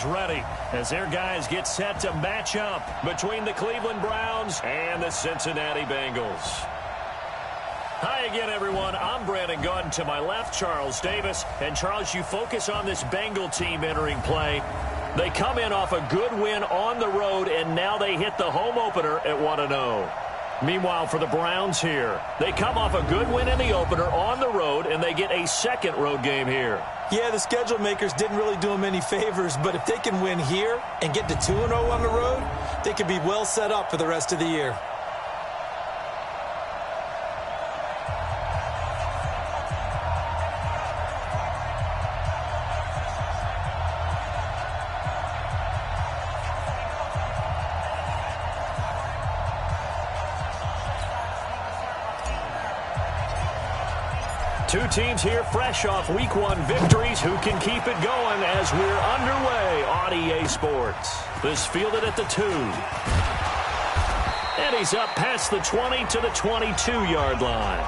Ready as their guys get set to match up between the Cleveland Browns and the Cincinnati Bengals. Hi again, everyone. I'm Brandon Gaudin. To my left, Charles Davis. And, Charles, you focus on this Bengal team entering play. They come in off a good win on the road, and now they hit the home opener at 1-0. Meanwhile, for the Browns here, they come off a good win in the opener on the road, and they get a second road game here. Yeah, the schedule makers didn't really do them any favors, but if they can win here and get to 2-0 on the road, they could be well set up for the rest of the year. Two teams here fresh off Week 1 victories. Who can keep it going as we're underway on EA Sports? This fielded at the 2. And he's up past the 20 to the 22-yard line.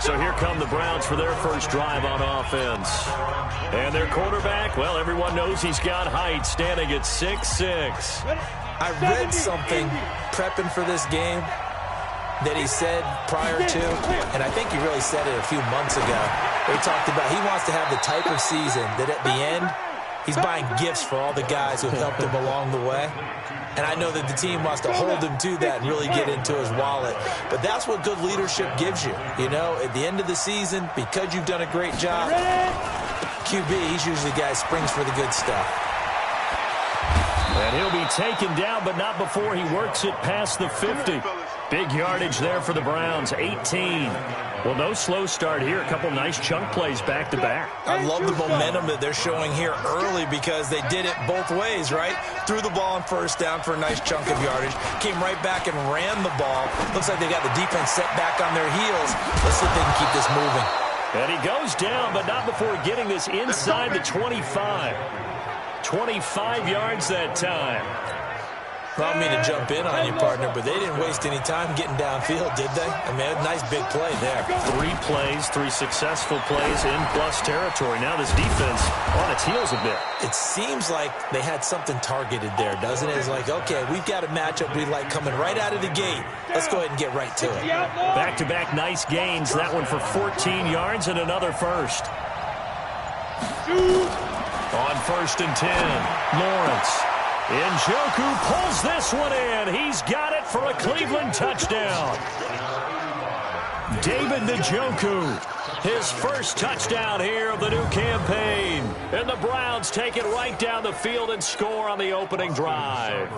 So here come the Browns for their first drive on offense. And their quarterback, well, everyone knows he's got height, standing at 6'6". I read something prepping for this game that he said prior to, and I think he really said it a few months ago, where he talked about he wants to have the type of season that at the end, he's buying gifts for all the guys who have helped him along the way. And I know that the team wants to hold him to that and really get into his wallet. But that's what good leadership gives you. You know, at the end of the season, because you've done a great job, QB, he's usually the guy who springs for the good stuff. And he'll be taken down, but not before he works it past the 50. Big yardage there for the Browns, 18. Well, no slow start here. A couple nice chunk plays back-to-back. I love the momentum that they're showing here early because they did it both ways, right? Threw the ball on first down for a nice chunk of yardage. Came right back and ran the ball. Looks like they got the defense set back on their heels. Let's see if they can keep this moving. And he goes down, but not before getting this inside the 25. 25 yards that time. I don't mean to jump in on you, partner, but they didn't waste any time getting downfield, did they? I mean, a nice big play there. 3 plays, 3 successful plays in plus territory. Now this defense on its heels a bit. It seems like they had something targeted there, doesn't it? It's like, okay, we've got a matchup we like coming right out of the gate. Let's go ahead and get right to it. Back-to-back nice gains. That one for 14 yards and another first. On 1st and 10, Lawrence. Njoku pulls this one in. He's got it for a Cleveland touchdown. David Njoku, his first touchdown here of the new campaign. And the Browns take it right down the field and score on the opening drive.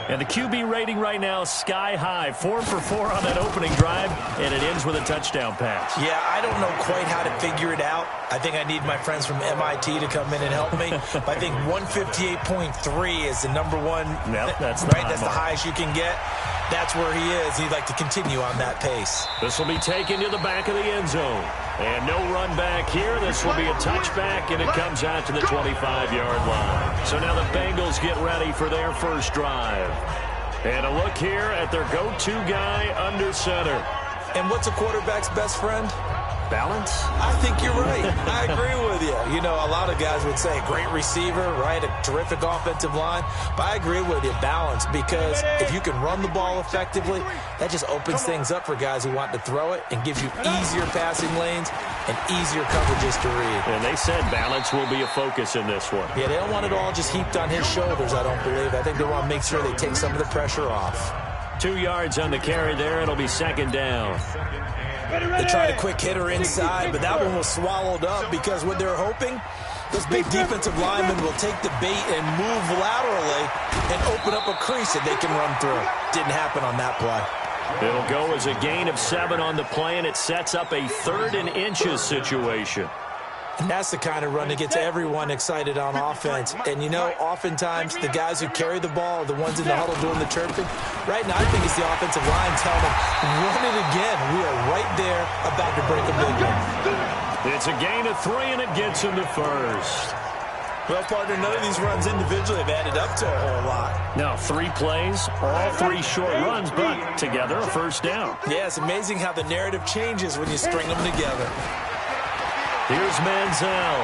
And the QB rating right now is sky high. 4 for 4 on that opening drive, and it ends with a touchdown pass. Yeah, I don't know quite how to figure it out. I think I need my friends from MIT to come in and help me. But I think 158.3 is the number one. Yep, that's right. That's the highest you can get. That's where he is. He'd like to continue on that pace. This will be taken to the back of the end zone. And no run back here. This will be a touchback, and it comes out to the 25-yard line. So now the Bengals get ready for their first drive. And a look here at their go-to guy under center. And what's a quarterback's best friend? Balance? I think you're right. I agree with you. You know, a lot of guys would say great receiver, right? A terrific offensive line. But I agree with you, balance, because if you can run the ball effectively, that just opens things up for guys who want to throw it and gives you easier passing lanes and easier coverages to read. And they said balance will be a focus in this one. Yeah, they don't want it all just heaped on his shoulders, I don't believe. I think they want to make sure they take some of the pressure off. 2 yards on the carry there. It'll be second down. They tried a quick hitter inside, but that one was swallowed up because what they're hoping, this big defensive lineman will take the bait and move laterally and open up a crease that they can run through. Didn't happen on that play. It'll go as a gain of 7 on the play, and it sets up a 3rd and inches situation. And that's the kind of run that gets everyone excited on offense. And, you know, oftentimes the guys who carry the ball are the ones in the huddle doing the chirping. Right now, I think it's the offensive line telling them, run it again. We are right there about to break a big one. It's a gain of 3, and it gets him to first. Well, partner, none of these runs individually have added up to a whole lot. Now, 3 plays, all 3 short runs, but together a first down. Yeah, it's amazing how the narrative changes when you string them together. Here's Manziel.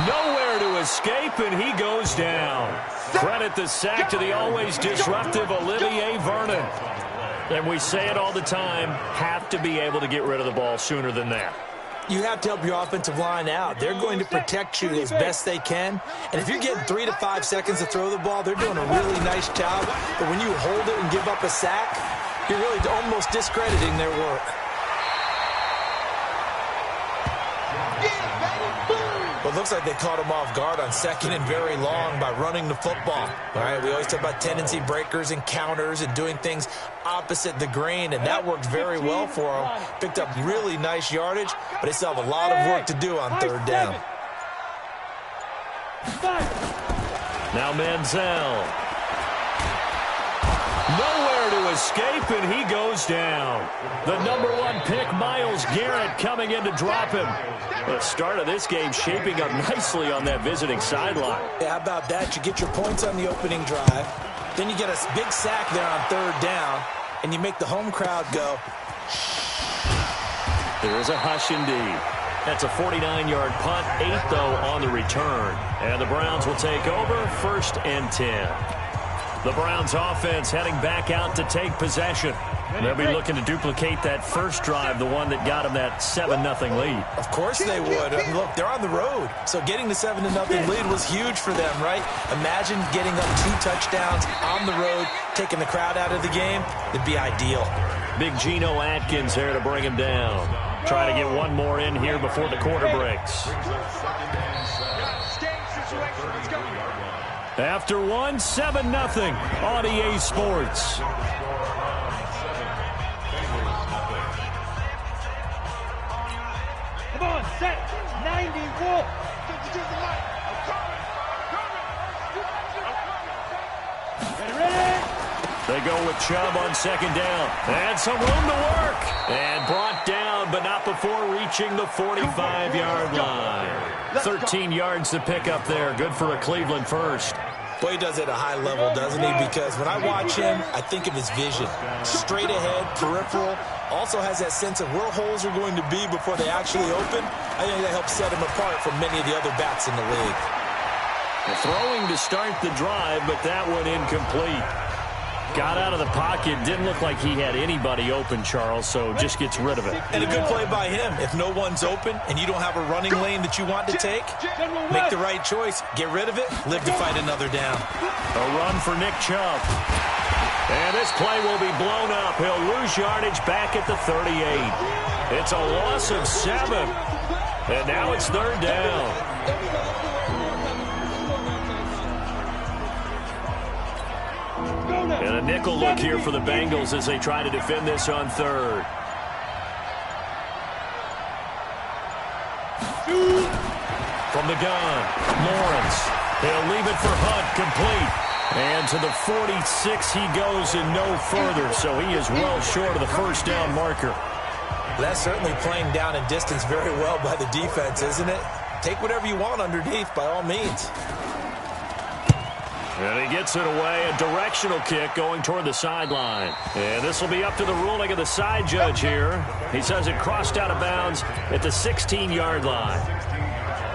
Nowhere to escape, and he goes down. Credit the sack to the always disruptive Olivier Vernon. And we say it all the time, have to be able to get rid of the ball sooner than that. You have to help your offensive line out. They're going to protect you as best they can. And if you're getting 3 to 5 seconds to throw the ball, they're doing a really nice job. But when you hold it and give up a sack, you're really almost discrediting their work. Well, it looks like they caught him off guard on second and very long by running the football. All right, we always talk about tendency breakers and counters and doing things opposite the grain, and that worked very well for him. Picked up really nice yardage, but they still have a lot of work to do on third down. Now Manziel. Nowhere to escape, and he goes down. The #1 pick, Myles Garrett, coming in to drop him. The start of this game shaping up nicely on that visiting sideline. Yeah, how about that? You get your points on the opening drive, then you get a big sack there on third down, and you make the home crowd go. There is a hush indeed. That's a 49-yard punt, 8 though on the return. And the Browns will take over, 1st and 10. The Browns offense heading back out to take possession. They'll be looking to duplicate that first drive, the one that got them that 7-0 lead. Of course they would. I mean, look, they're on the road. So getting the 7-0 lead was huge for them, right? Imagine getting up 2 touchdowns on the road, taking the crowd out of the game. It'd be ideal. Big Geno Atkins there to bring him down. Try to get one more in here before the quarter breaks. After one, 7-0 on EA Sports. Come on, set 91. Ready? They go with Chubb on 2nd down. And some room to work. And brought down, but not before reaching the 45-yard line. 13 yards to pick up there. Good for a Cleveland first. Boy, he does it at a high level, doesn't he? Because when I watch him, I think of his vision. Straight ahead, peripheral. Also has that sense of where holes are going to be before they actually open. I think that helps set him apart from many of the other backs in the league. Throwing to start the drive, but that one incomplete. Got out of the pocket. Didn't look like he had anybody open, Charles, so just gets rid of it. And a good play by him. If no one's open and you don't have a running lane that you want to take, make the right choice. Get rid of it. Live to fight another down. A run for Nick Chubb. And this play will be blown up. He'll lose yardage back at the 38. It's a loss of 7. And now it's 3rd down. And a nickel look here for the Bengals as they try to defend this on 3rd. From the gun, Lawrence. He'll leave it for Hunt, complete. And to the 46 he goes and no further, so he is well short of the 1st down marker. That's certainly playing down in distance very well by the defense, isn't it? Take whatever you want underneath, by all means. And he gets it away, a directional kick going toward the sideline. And this will be up to the ruling of the side judge here. He says it crossed out of bounds at the 16-yard line.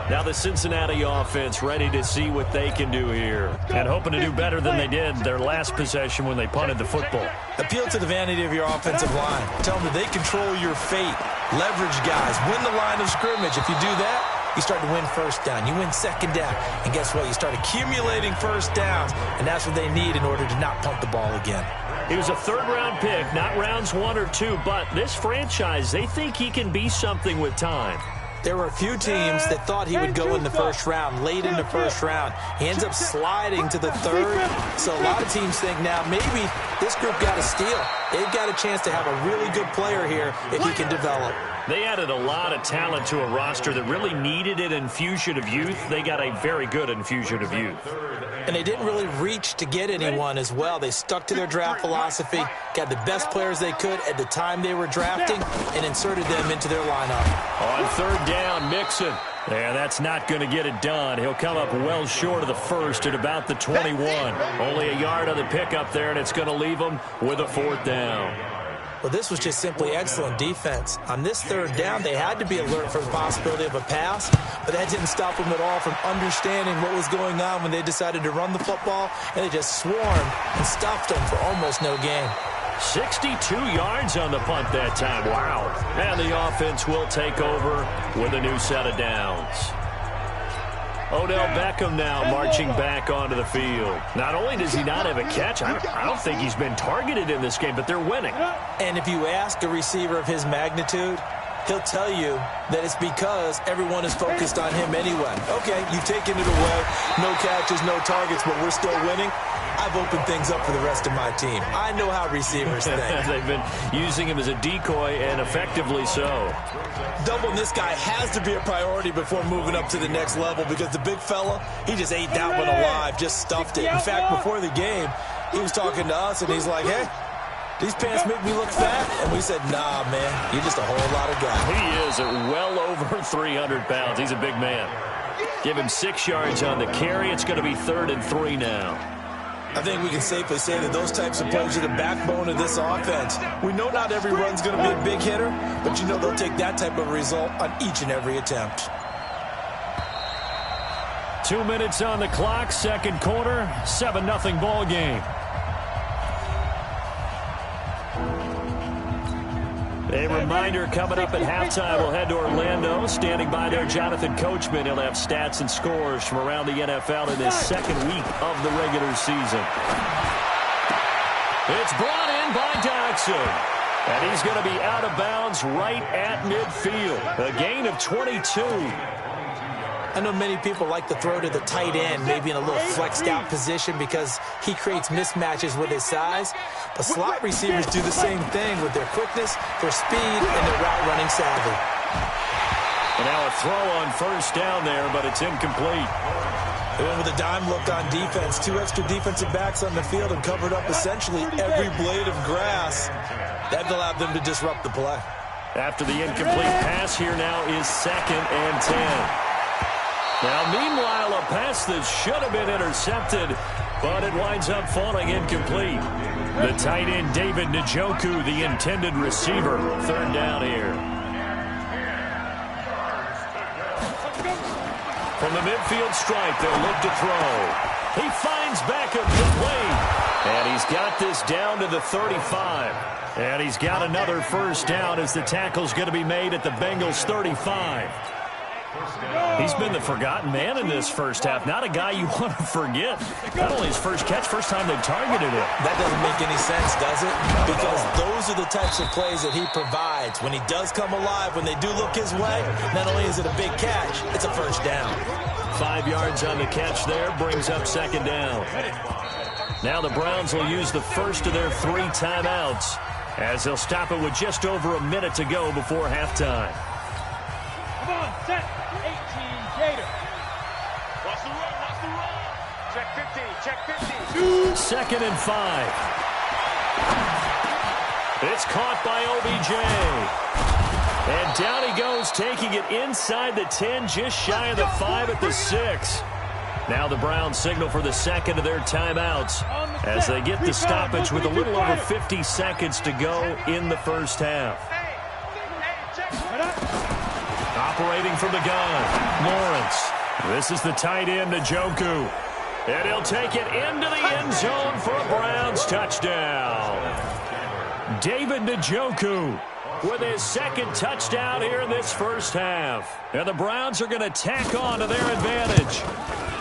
Now the Cincinnati offense ready to see what they can do here. And hoping to do better than they did their last possession when they punted the football. Appeal to the vanity of your offensive line. Tell them that they control your fate. Leverage guys. Win the line of scrimmage. If you do that, you start to win 1st down. You win 2nd down. And guess what? You start accumulating 1st downs. And that's what they need in order to not punt the ball again. He was a 3rd-round pick, not rounds 1 or 2. But this franchise, they think he can be something with time. There were a few teams that thought he would go in the 1st round, late in the 1st round. He ends up sliding to the 3rd. So a lot of teams think now maybe this group got a steal. They've got a chance to have a really good player here if he can develop. They added a lot of talent to a roster that really needed an infusion of youth. They got a very good infusion of youth. And they didn't really reach to get anyone as well. They stuck to their draft philosophy, got the best players they could at the time they were drafting, and inserted them into their lineup. On 3rd down, Mixon. Yeah, that's not going to get it done. He'll come up well short of the 1st at about the 21. Only a yard on the pickup there, and it's going to leave him with a 4th down. Well, this was just simply excellent defense. On this third down, they had to be alert for the possibility of a pass, but that didn't stop them at all from understanding what was going on when they decided to run the football, and they just swarmed and stuffed them for almost no gain. 62 yards on the punt that time. Wow. And the offense will take over with a new set of downs. Odell Beckham now marching back onto the field. Not only does he not have a catch, I don't think he's been targeted in this game, but they're winning. And if you ask a receiver of his magnitude, he'll tell you that it's because everyone is focused on him anyway. Okay, you've taken it away. No catches, no targets, but we're still winning. I've opened things up for the rest of my team. I know how receivers think. They've been using him as a decoy, and effectively so. Doubling this guy has to be a priority before moving up to the next level, because the big fella, he just ate that one alive, just stuffed it. In fact, before the game, he was talking to us, and he's like, hey, these pants make me look fat. And we said, nah, man, you're just a whole lot of guy. He is at well over 300 pounds. He's a big man. Give him 6 yards on the carry. It's going to be 3rd and 3 now. I think we can safely say that those types of plays are the backbone of this offense. We know not every run's going to be a big hitter, but you know they'll take that type of result on each and every attempt. 2 minutes on the clock, second quarter, 7-0 ball game. A reminder coming up at halftime, we'll head to Orlando. Standing by there, Jonathan Coachman. He'll have stats and scores from around the NFL in this second week of the regular season. It's brought in by Dodson. And he's going to be out of bounds right at midfield. A gain of 22. I know many people like to throw to the tight end, maybe in a little flexed out position because he creates mismatches with his size. But slot receivers do the same thing with their quickness, their speed, and their route running savvy. And now a throw on first down there, but it's incomplete. They went with a dime look on defense. 2 extra defensive backs on the field and covered up essentially every blade of grass. That allowed them to disrupt the play. After the incomplete pass, here now is 2nd and 10. Now, meanwhile, a pass that should have been intercepted, but it winds up falling incomplete. The tight end, David Njoku, the intended receiver. 3rd down here. From the midfield stripe, they'll look to throw. He finds Beckham complete. And he's got this down to the 35. And he's got another first down as the tackle's going to be made at the Bengals' 35. He's been the forgotten man in this first half. Not a guy you want to forget. Not only his first catch, first time they targeted him. That doesn't make any sense, does it? Because those are the types of plays that he provides. When he does come alive, when they do look his way, not only is it a big catch, it's a first down. 5 yards on the catch there, brings up 2nd down. Now the Browns will use the first of their 3 timeouts as they'll stop it with just over a minute to go before halftime. Come on, set. 18, Gator. Watch the run, watch the run. Check 50, check 50. 2nd and 5. It's caught by OBJ. And down he goes, taking it inside the 10, just shy of the 5 at the 6. Now the Browns signal for the second of their timeouts as they get the stoppage with a little over 50 seconds to go in the first half. Operating from the gun, Lawrence. This is the tight end, Njoku. And he'll take it into the end zone for a Browns touchdown. David Njoku with his 2nd touchdown here in this first half. And the Browns are going to tack on to their advantage.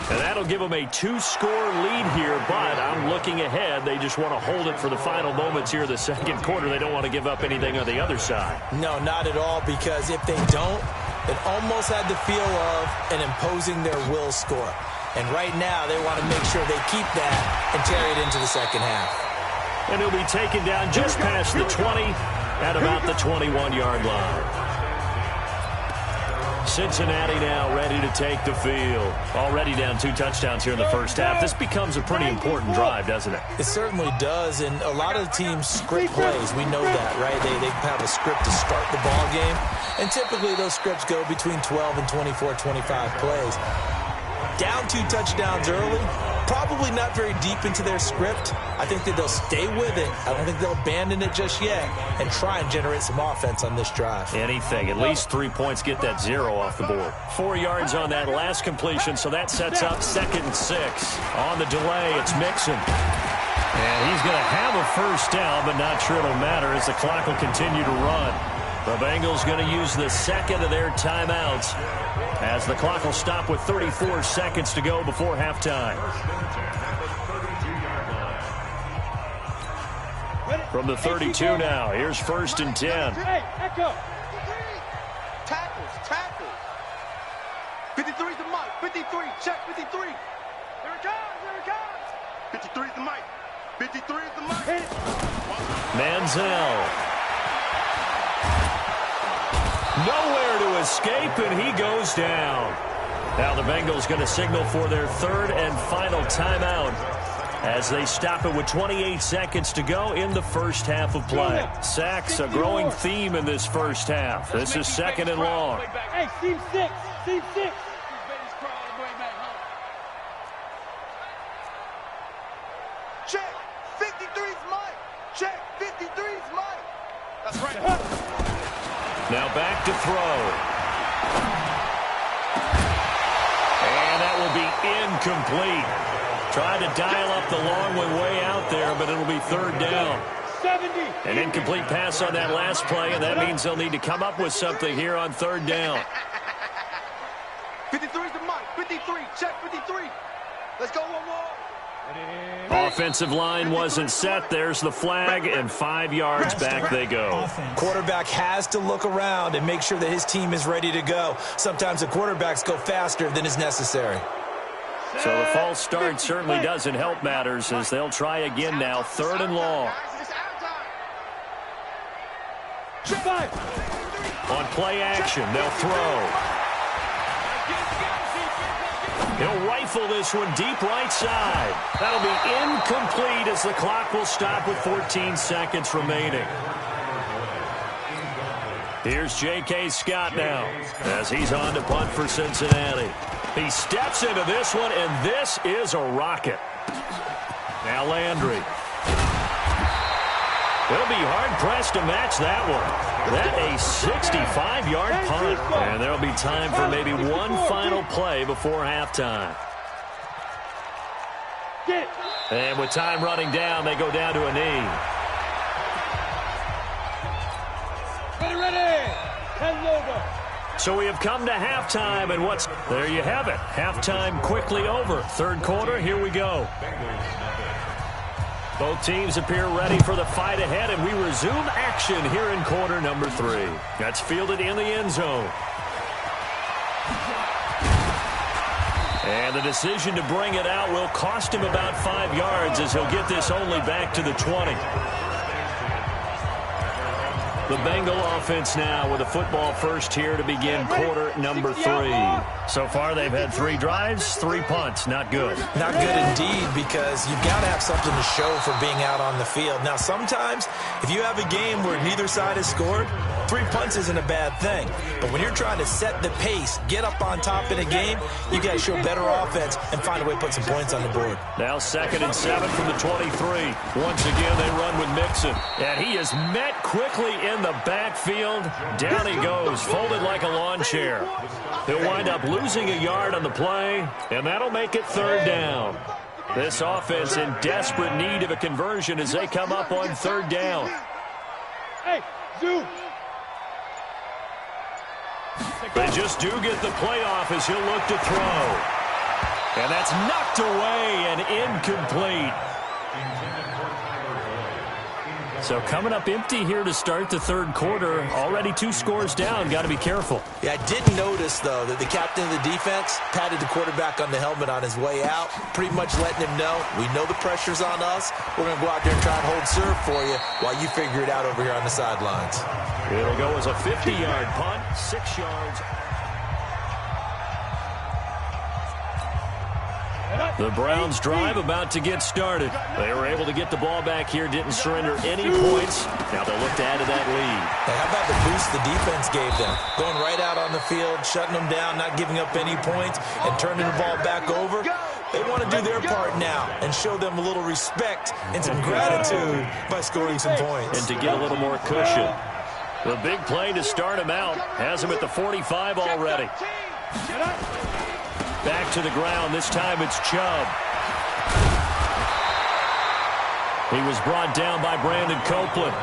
And that'll give them a 2-score lead here, but I'm looking ahead. They just want to hold it for the final moments here in the second quarter. They don't want to give up anything on the other side. No, not at all, because if they don't, it almost had the feel of an imposing their will score. And right now, they want to make sure they keep that and carry it into the second half. And he'll be taken down just past the 20 at about the 21-yard line. Cincinnati now ready to take the field. Already down 2 touchdowns here in the first half. This becomes a pretty important drive, doesn't it? It certainly does, and a lot of the teams script plays. We know that, right? They have a script to start the ball game, and typically those scripts go between 12 and 24, 25 plays. down 2 touchdowns early, probably not very deep into their script. I think that they'll stay with it. I don't think they'll abandon it just yet and try and generate some offense on this drive. Anything. At least 3 points, get that 0 off the board. 4 yards on that last completion, so that sets up 2nd and 6. On the delay, it's Mixon. And he's going to have a first down, but not sure it'll matter as the clock will continue to run. The Bengals going to use the second of their timeouts as the clock will stop with 34 seconds to go before halftime. From the 32 now, here's 1st and 10. Hey, echo. Tackles. 53's the mic. 53, check 53. Here it comes. 53's the mic. 53 is the mic. Manziel. Nowhere to escape, and he goes down. Now the Bengals going to signal for their 3rd and final timeout as they stop it with 28 seconds to go in the first half of play. Sacks, a growing theme in this first half. This is 2nd and long. Hey, team 6. Team 6. Check 53's mic. Check 53's mic. That's right. Now back to throw. And that will be incomplete. Tried to dial up the long way out there, but it'll be 3rd down. 70. An incomplete pass on that last play, and that means they'll need to come up with something here on 3rd down. 53's the mic. 53, check 53. Let's go one more. Offensive line wasn't set. There's the flag, and 5 yards back they go. Quarterback has to look around and make sure that his team is ready to go. Sometimes the quarterbacks go faster than is necessary. So the false start certainly doesn't help matters as they'll try again now. 3rd and long. On play action, they'll throw. He'll rifle this one deep right side. That'll be incomplete as the clock will stop with 14 seconds remaining. Here's J.K. Scott now as he's on to punt for Cincinnati. He steps into this one, and this is a rocket. Now Landry. They'll be hard-pressed to match that one. That a 65-yard punt. And there'll be time for maybe one final play before halftime. And with time running down, they go down to a knee. Ready. 10 logo. So we have come to halftime, and there you have it. Halftime quickly over. 3rd quarter, here we go. Both teams appear ready for the fight ahead, and we resume action here in quarter number 3. That's fielded in the end zone. And the decision to bring it out will cost him about 5 yards as he'll get this only back to the 20. The Bengal offense now with a football first here to begin quarter number 3. So far, they've had 3 drives, 3 punts. Not good. Not good indeed, because you've got to have something to show for being out on the field. Now, sometimes, if you have a game where neither side has scored, 3 punts isn't a bad thing. But when you're trying to set the pace, get up on top in a game, you got to show better offense and find a way to put some points on the board. Now 2nd and 7 from the 23. Once again, they run with Mixon. And he is met quickly in the backfield. Down he goes, folded like a lawn chair. He'll wind up losing a yard on the play, and that'll make it 3rd down. This offense in desperate need of a conversion as they come up on 3rd down. Hey, zoom. They just do get the playoff as he'll look to throw. And that's knocked away and incomplete. So coming up empty here to start the 3rd quarter. Already 2 scores down. Got to be careful. Yeah, I did notice, though, that the captain of the defense patted the quarterback on the helmet on his way out, pretty much letting him know, we know the pressure's on us. We're going to go out there and try and hold serve for you while you figure it out over here on the sidelines. It'll go as a 50-yard punt, 6 yards. The Browns drive about to get started. They were able to get the ball back here, didn't surrender any points. Now they'll look to add to that lead. Hey, how about the boost the defense gave them? Going right out on the field, shutting them down, not giving up any points, and turning the ball back over. They want to do their part now and show them a little respect and some gratitude by scoring some points. And to get a little more cushion. The big play to start him out has him at the 45 already. Back to the ground. This time it's Chubb. He was brought down by Brandon Copeland.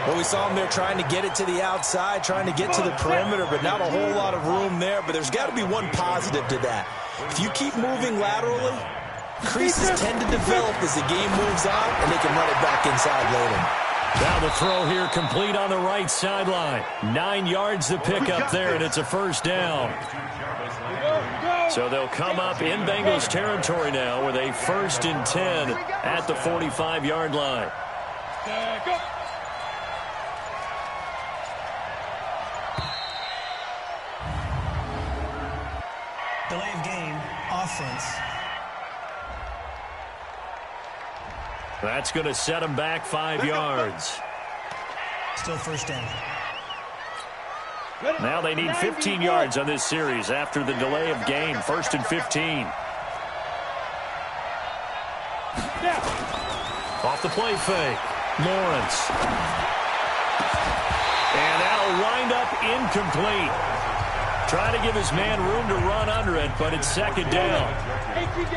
Well, we saw him there trying to get it to the outside, trying to get to the perimeter, but not a whole lot of room there. But there's got to be one positive to that. If you keep moving laterally, creases tend to develop as the game moves on, and they can run it back inside later. Now the throw here complete on the right sideline. 9 yards to pick up there, and it's a first down. So they'll come up in Bengals territory now with a 1st and 10 at the 45-yard line. Delay of game, offense. That's going to set them back 5 yards. Still first down. Now they need 15 yards on this series after the delay of game. 1st and 15. Off the play fake. Lawrence. And that'll wind up incomplete. Trying to give his man room to run under it, but it's 2nd down.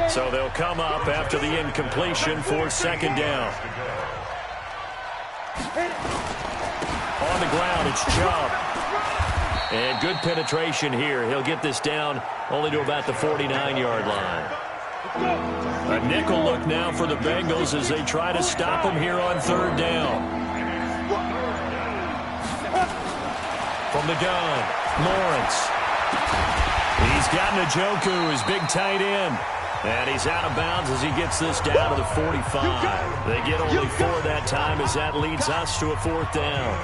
So they'll come up after the incompletion for 2nd down. On the ground, it's Chubb. And good penetration here. He'll get this down only to about the 49-yard line. A nickel look now for the Bengals as they try to stop him here on 3rd down. From the gun, Lawrence. He's got Njoku, his big tight end. And he's out of bounds as he gets this down to the 45. They get only 4 that time as that leads us to a 4th down.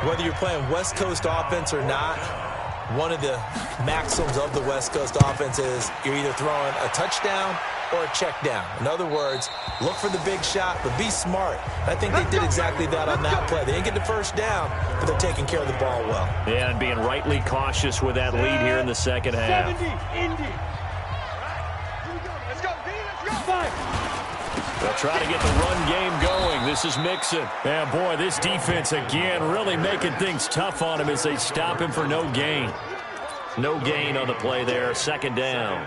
Whether you're playing West Coast offense or not, one of the maxims of the West Coast offense is you're either throwing a touchdown or a check down. In other words, look for the big shot, but be smart. I think they did exactly that on that play. They didn't get the 1st down, but they're taking care of the ball well. Yeah, and being rightly cautious with that lead here in the 2nd half. They'll try to get the run game going. This is Mixon. And boy, this defense again really making things tough on him as they stop him for no gain. No gain on the play there. 2nd down.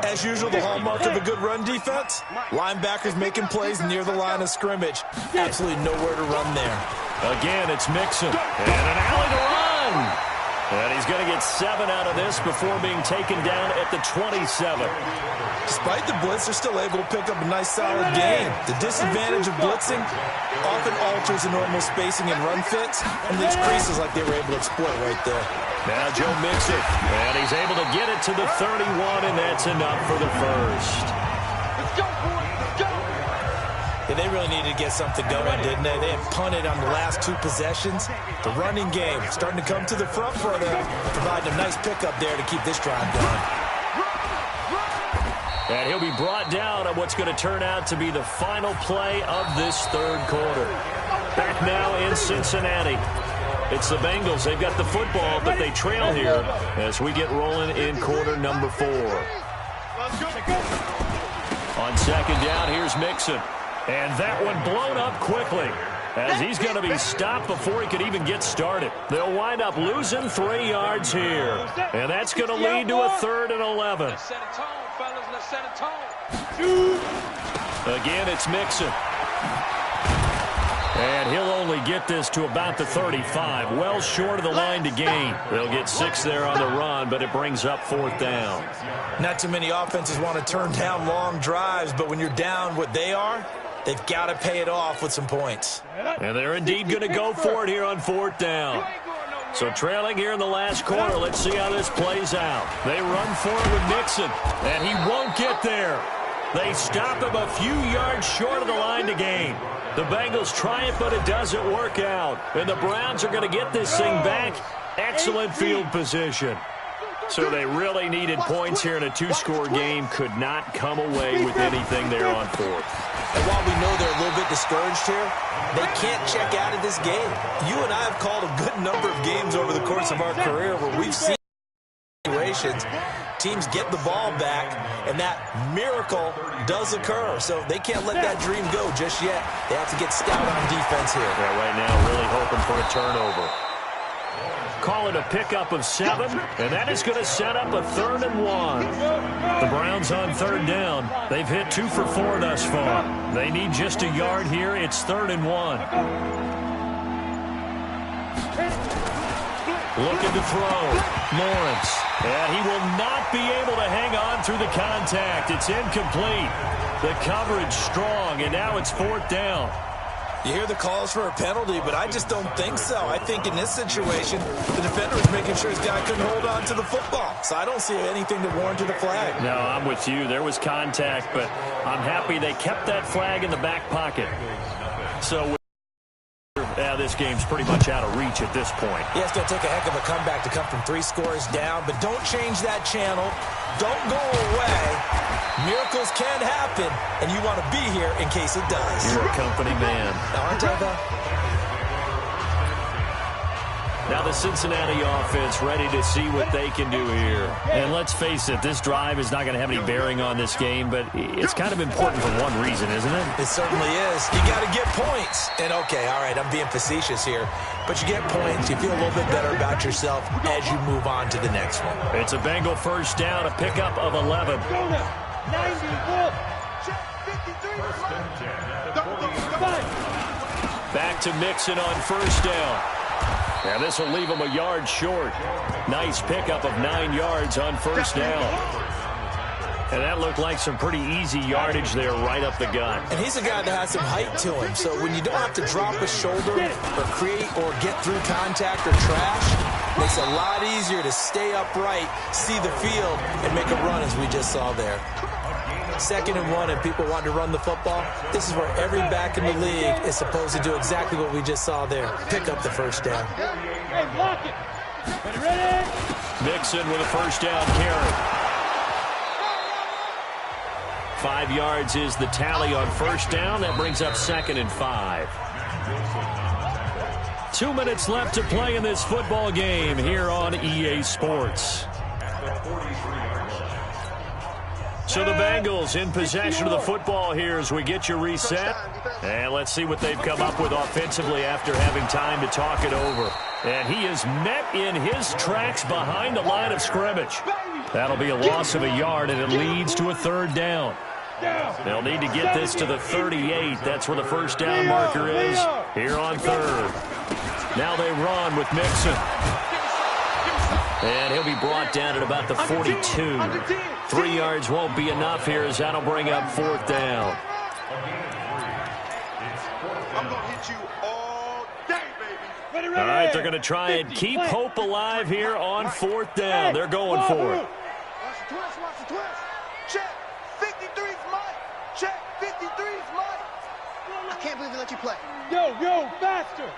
As usual, the hallmark of a good run defense, linebackers making plays near the line of scrimmage. Absolutely nowhere to run there. Again, it's Mixon. And an alley to run. And he's going to get 7 out of this before being taken down at the 27. Despite the blitz, they're still able to pick up a nice, solid game. The disadvantage of blitzing often alters the normal spacing and run fits, and leaves creases like they were able to exploit right there. Now Joe Mixon, and he's able to get it to the 31, and that's enough for the 1st. Yeah, they really needed to get something going, didn't they? They had punted on the last 2 possessions. The running game starting to come to the front for them, providing a nice pickup there to keep this drive going. And he'll be brought down on what's going to turn out to be the final play of this 3rd quarter. Back now in Cincinnati. It's the Bengals. They've got the football, but they trail here as we get rolling in quarter number 4. On 2nd down, here's Mixon. And that one blown up quickly as he's going to be stopped before he could even get started. They'll wind up losing 3 yards here. And that's going to lead to a 3rd and 11. Again, it's Mixon. And he'll only get this to about the 35, well short of the line to gain. They'll get 6 there on the run, but it brings up 4th down. Not too many offenses want to turn down long drives, but when you're down what they are, they've got to pay it off with some points. And they're indeed going to go for it here on 4th down. So trailing here in the last quarter, let's see how this plays out. They run for it with Mixon, and he won't get there. They stop him a few yards short of the line to gain. The Bengals try it, but it doesn't work out. And the Browns are going to get this thing back. Excellent field position. So they really needed points here in a two-score game. Could not come away with anything there on fourth. And while we know they're a little bit discouraged here, they can't check out of this game. You and I have called a good number of games over the course of our career where we've seen situations, teams get the ball back, and that miracle does occur. So they can't let that dream go just yet. They have to get stout on defense here. Yeah, right now really hoping for a turnover. Call it a pickup of 7, and that is going to set up a 3rd and 1. The Browns on 3rd down. They've hit 2 for 4 thus far. They need just a yard here. It's 3rd and 1. Looking to throw. Lawrence. And he will not be able to hang on through the contact. It's incomplete. The coverage strong, and now it's 4th down. You hear the calls for a penalty, but I just don't think so. I think in this situation, the defender was making sure his guy couldn't hold on to the football. So I don't see anything that warranted a flag. No, I'm with you. There was contact, but I'm happy they kept that flag in the back pocket. So this game's pretty much out of reach at this point. Yeah, it's going to take a heck of a comeback to come from 3 scores down, but don't change that channel. Don't go away. Miracles can happen, and you want to be here in case it does. You're a company man. Aren't I, though? Now the Cincinnati offense ready to see what they can do here. And let's face it, this drive is not going to have any bearing on this game, but it's kind of important for one reason, isn't it? It certainly is. You got to get points. And, okay, all right, I'm being facetious here, but you get points. You feel a little bit better about yourself as you move on to the next one. It's a Bengal 1st down, a pickup of 11. 91. Back to Mixon on 1st down. And this will leave him a yard short. Nice pickup of 9 yards on 1st down. And that looked like some pretty easy yardage there right up the gut. And he's a guy that has some height to him. So when you don't have to drop a shoulder or create or get through contact or trash, it makes it a lot easier to stay upright, see the field, and make a run as we just saw there. 2nd and 1 and people want to run the football. This is where every back in the league is supposed to do exactly what we just saw there. Pick up the 1st down. Hey, block it. Ready? Mixon with a 1st down carry. 5 yards is the tally on 1st down. That brings up 2nd and 5. 2 minutes left to play in this football game here on EA Sports. So the Bengals in possession of the football here as we get you reset. And let's see what they've come up with offensively after having time to talk it over. And he is met in his tracks behind the line of scrimmage. That'll be a loss of a yard, and it leads to a 3rd down. They'll need to get this to the 38. That's where the 1st down marker is here on 3rd. Now they run with Mixon. And he'll be brought down at about the 42. 3 yards won't be enough here as that'll bring up 4th down. I'm going to hit you all day, baby. All right, they're going to try and keep hope alive here on 4th down. They're going for it. Watch the twist, watch the twist. Check. 53's Mike. Check. 53's Mike. I can't believe they let you play. Yo, faster.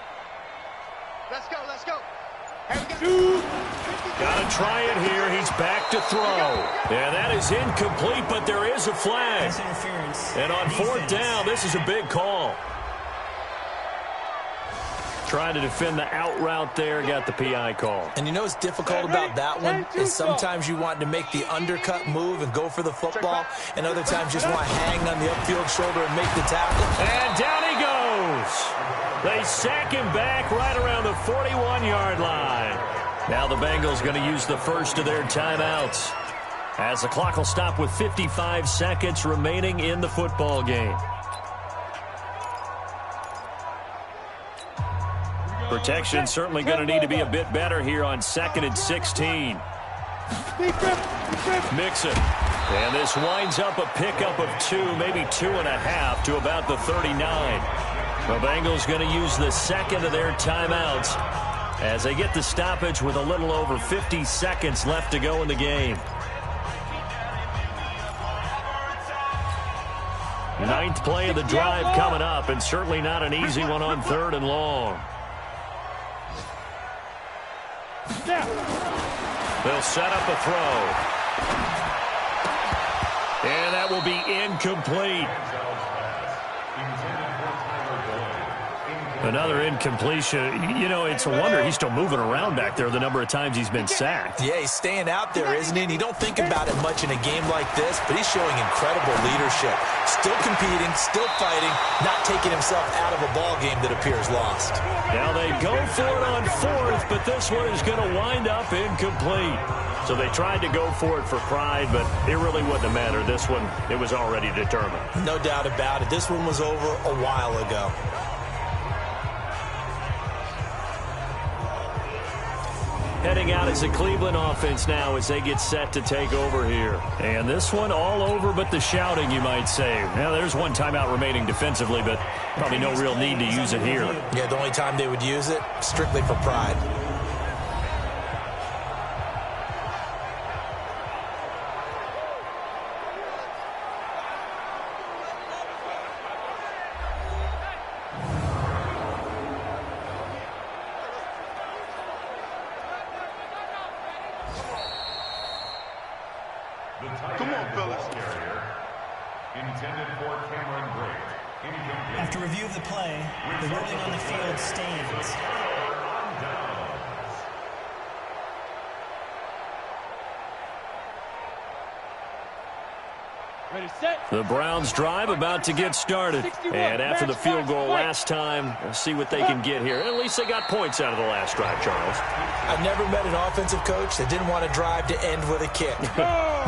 Let's go, let's go. Gotta try it here. He's back to throw. Yeah, that is incomplete, but there is a flag. Interference. And on 4th down, this is a big call. Trying to defend the out route there, got the PI call. And you know what's difficult about that one is sometimes you want to make the undercut move and go for the football, and other times you just want to hang on the upfield shoulder and make the tackle. And down he goes. They sack him back right around the 41-yard line. Now the Bengals going to use the first of their timeouts, as the clock will stop with 55 seconds remaining in the football game. Protection certainly going to need to be a bit better here on 2nd and 16. Mixon. And this winds up a pickup of 2, maybe 2.5 to about the 39. The Bengals going to use the 2nd of their timeouts as they get the stoppage with a little over 50 seconds left to go in the game. 9th play of the drive coming up, and certainly not an easy one on 3rd and long. They'll set up a throw. And that will be incomplete. Another incompletion. You know, it's a wonder he's still moving around back there the number of times he's been sacked. Yeah, he's staying out there, isn't he? And you don't think about it much in a game like this, but he's showing incredible leadership. Still competing, still fighting, not taking himself out of a ball game that appears lost. Now they go for it on fourth, but this one is going to wind up incomplete. So they tried to go for it for pride, but it really wouldn't have mattered. This one, it was already determined. No doubt about it. This one was over a while ago. Heading out is the Cleveland offense now as they get set to take over here. And this one all over but the shouting, you might say. Now, there's one timeout remaining defensively, but probably no real need to use it here. Yeah, the only time they would use it, strictly for pride. After review of the play, the ruling on the field stands. Ready, set. The Browns drive about to get started. And after the field goal last time, we'll see what they can get here. At least they got points out of the last drive, Charles. I've never met an offensive coach that didn't want to drive to end with a kick.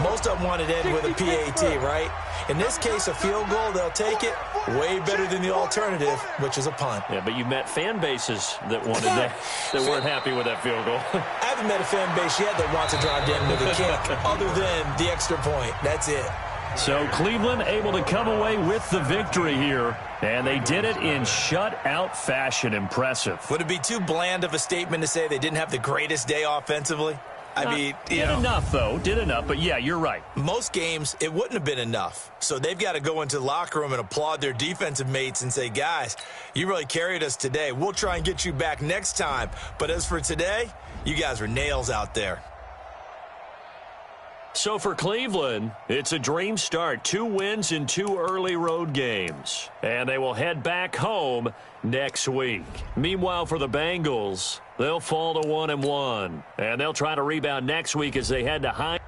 Most of them wanted to end with a PAT, right? In this case, a field goal, they'll take it. Way better than the alternative, which is a punt. Yeah, but you met fan bases that wanted that weren't happy with that field goal. I haven't met a fan base yet that wants to drive to end with a kick, other than the extra point. That's it. So Cleveland able to come away with the victory here, and they did it in shutout fashion. Impressive. Would it be too bland of a statement to say they didn't have the greatest day offensively? I mean, did enough, though. Did enough, but yeah, you're right. Most games, it wouldn't have been enough. So they've got to go into the locker room and applaud their defensive mates and say, guys, you really carried us today. We'll try and get you back next time. But as for today, you guys were nails out there. So for Cleveland, it's a dream start. 2 wins in 2 early road games. And they will head back home next week. Meanwhile, for the Bengals, they'll fall to 1-1. And they'll try to rebound next week as they head to high.